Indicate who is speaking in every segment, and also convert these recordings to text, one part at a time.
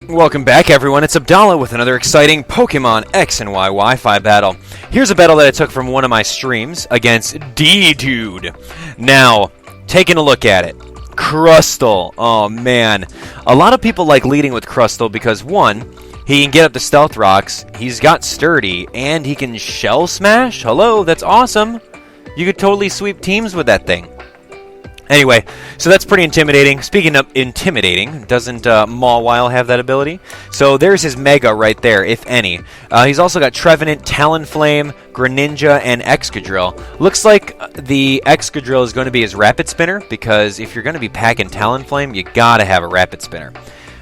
Speaker 1: Welcome back, everyone. It's Abdallah with another exciting Pokemon X and Y Wi-Fi battle. Here's a battle that I took from one of my streams against Ddude. Now, taking a look at it. Crustle. Oh, man. A lot of people like leading with Crustle because, one, he can get up to Stealth Rocks, he's got Sturdy, and he can Shell Smash. Hello, that's awesome. You could totally sweep teams with that thing. Anyway, so that's pretty intimidating. Speaking of intimidating, doesn't Mawile have that ability? So there's his Mega right there, if any. He's also got Trevenant, Talonflame, Greninja, and Excadrill. Looks like the Excadrill is going to be his Rapid Spinner, because if you're going to be packing Talonflame, you gotta have a Rapid Spinner.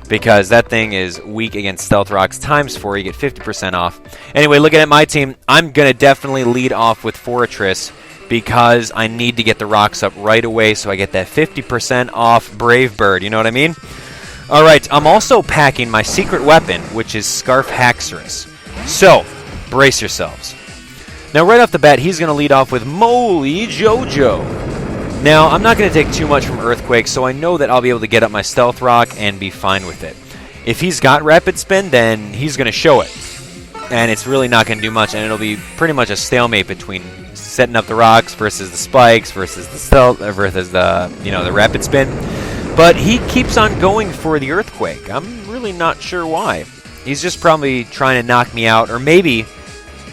Speaker 1: Because that thing is weak against Stealth Rocks. ×4, you get 50% off. Anyway, looking at my team, I'm going to definitely lead off with Fortress, because I need to get the rocks up right away so I get that 50% off Brave Bird, you know what I mean? Alright, I'm also packing my secret weapon, which is Scarf Haxorus. So, brace yourselves. Now right off the bat, he's going to lead off with Moly Jojo. Now, I'm not going to take too much from Earthquake, so I know that I'll be able to get up my Stealth Rock and be fine with it. If he's got Rapid Spin, then he's going to show it. And it's really not going to do much, and it'll be pretty much a stalemate between setting up the rocks versus the spikes versus the stealth versus the the rapid spin. But he keeps on going for the Earthquake. I'm really not sure why. He's just probably trying to knock me out, or maybe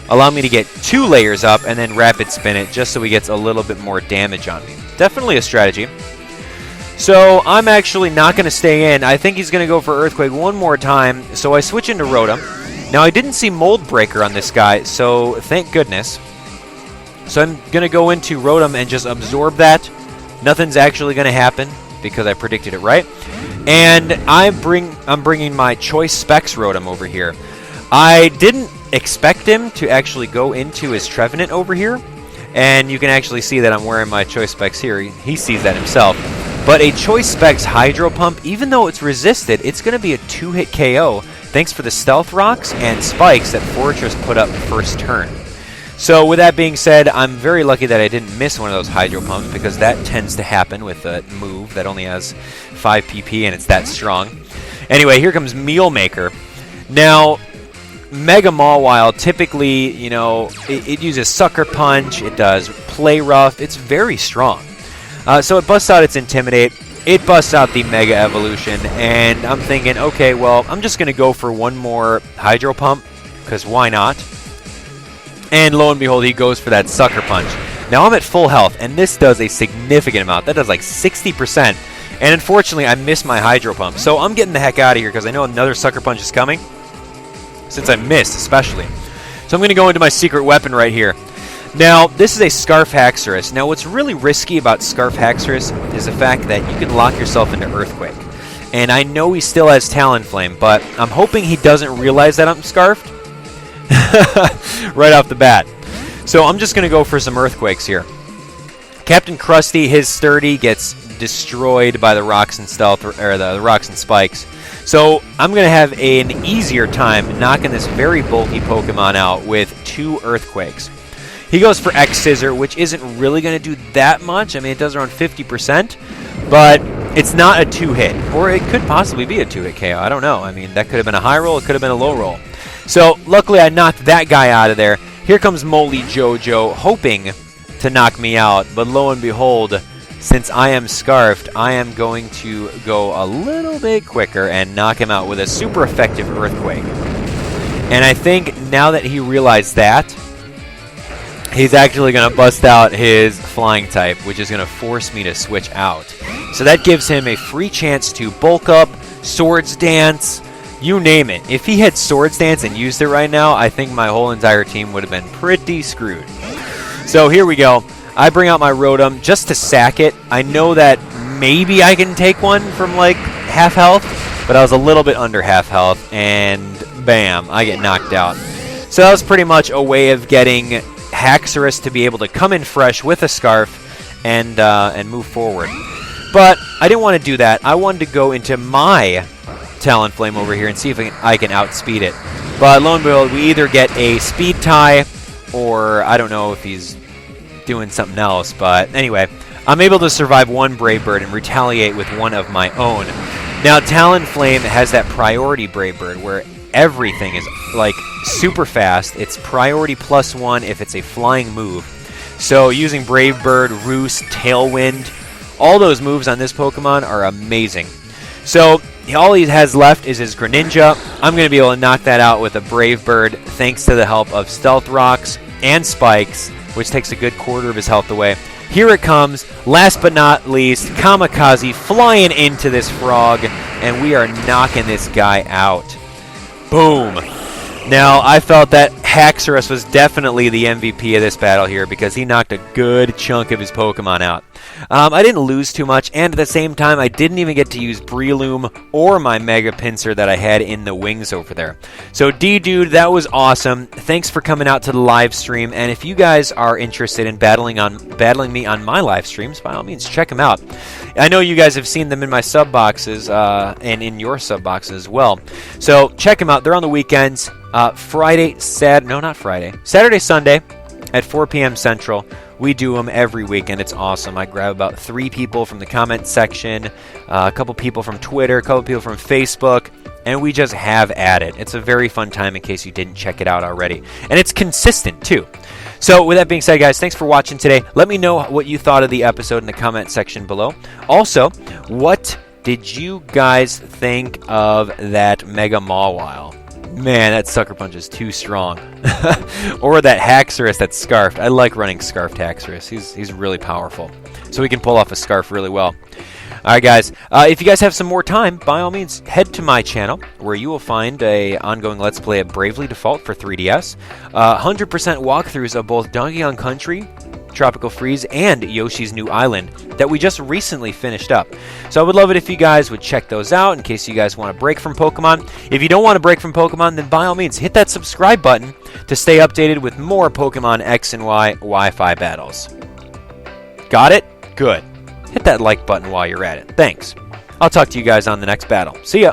Speaker 1: allow me to get 2 layers up and then rapid spin it just so he gets a little bit more damage on me. Definitely a strategy. So I'm actually not going to stay in. I think he's going to go for Earthquake one more time, so I switch into Rotom. Now, I didn't see Mold Breaker on this guy, so thank goodness. So I'm going to go into Rotom and just absorb that. Nothing's actually going to happen because I predicted it right. And I'm bringing my Choice Specs Rotom over here. I didn't expect him to actually go into his Trevenant over here. And you can actually see that I'm wearing my Choice Specs here. He sees that himself. But a Choice Specs Hydro Pump, even though it's resisted, it's going to be a 2-hit KO. Thanks for the Stealth Rocks and Spikes that Fortress put up first turn. So with that being said, I'm very lucky that I didn't miss one of those Hydro Pumps, because that tends to happen with a move that only has 5 PP and it's that strong. Anyway, here comes Meal Maker. Now, Mega Mawile typically, it uses Sucker Punch, it does Play Rough, it's very strong. So it busts out its Intimidate. It busts out the Mega Evolution, and I'm thinking, okay, well, I'm just going to go for one more Hydro Pump, because why not? And lo and behold, he goes for that Sucker Punch. Now I'm at full health, and this does a significant amount. That does like 60%, and unfortunately, I missed my Hydro Pump. So I'm getting the heck out of here, because I know another Sucker Punch is coming, since I missed, especially. So I'm going to go into my secret weapon right here. Now, this is a Scarf Haxorus. Now, what's really risky about Scarf Haxorus is the fact that you can lock yourself into Earthquake. And I know he still has Talonflame, but I'm hoping he doesn't realize that I'm Scarfed right off the bat. So I'm just going to go for some Earthquakes here. Captain Krusty, his Sturdy, gets destroyed by the Rocks and Stealth, or the Rocks and Spikes. So I'm going to have an easier time knocking this very bulky Pokemon out with 2 Earthquakes. He goes for X-Scissor, which isn't really going to do that much. I mean, it does around 50%, but it's not a 2-hit. Or it could possibly be a 2-hit KO. I don't know. I mean, that could have been a high roll. It could have been a low roll. So, luckily, I knocked that guy out of there. Here comes Moly Jojo, hoping to knock me out. But lo and behold, since I am Scarfed, I am going to go a little bit quicker and knock him out with a super effective Earthquake. And I think now that he realized that, he's actually going to bust out his Flying type, which is going to force me to switch out. So that gives him a free chance to bulk up, Swords Dance, you name it. If he had Swords Dance and used it right now, I think my whole entire team would have been pretty screwed. So here we go. I bring out my Rotom just to sack it. I know that maybe I can take one from like half health, but I was a little bit under half health, and bam, I get knocked out. So that was pretty much a way of getting Haxorus to be able to come in fresh with a Scarf and move forward. But I didn't want to do that. I wanted to go into my Talonflame over here and see if I can outspeed it. But lo and behold, we either get a speed tie, or I don't know if he's doing something else. But anyway, I'm able to survive one Brave Bird and retaliate with one of my own. Now, Talonflame has that priority Brave Bird where everything is like super fast. It's priority +1 if it's a flying move. So using Brave Bird, Roost, Tailwind, all those moves on this Pokemon are amazing. So all he has left is his Greninja. I'm going to be able to knock that out with a Brave Bird thanks to the help of Stealth Rocks and Spikes, which takes a good quarter of his health away. Here it comes, last but not least, Kamikaze flying into this frog, and we are knocking this guy out. Boom. Now, I felt that Haxorus was definitely the MVP of this battle here because he knocked a good chunk of his Pokemon out. I didn't lose too much, and at the same time, I didn't even get to use Breloom or my Mega Pinsir that I had in the wings over there. So, Ddude, that was awesome. Thanks for coming out to the live stream, and if you guys are interested in battling me on my live streams, by all means, check them out. I know you guys have seen them in my sub boxes and in your sub boxes as well. So, check them out. They're on the weekends. Saturday, Sunday at 4 p.m. Central. We do them every week, and it's awesome. I grab about 3 people from the comment section, a couple people from Twitter, a couple people from Facebook, and we just have at it. It's a very fun time in case you didn't check it out already. And it's consistent, too. So, with that being said, guys, thanks for watching today. Let me know what you thought of the episode in the comment section below. Also, what did you guys think of that Mega Mawile? Man, that Sucker Punch is too strong. Or that Haxorus that's Scarfed. I like running Scarfed Haxorus. He's really powerful. So he can pull off a Scarf really well. Alright guys, if you guys have some more time, by all means, head to my channel, where you will find a ongoing Let's Play of Bravely Default for 3DS, 100% walkthroughs of both Donkey Kong Country, Tropical Freeze, and Yoshi's New Island that we just recently finished up. So I would love it if you guys would check those out in case you guys want to break from Pokemon. If you don't want to break from Pokemon, then by all means, hit that subscribe button to stay updated with more Pokemon X and Y Wi-Fi battles. Got it? Good. Hit that like button while you're at it. Thanks. I'll talk to you guys on the next battle. See ya!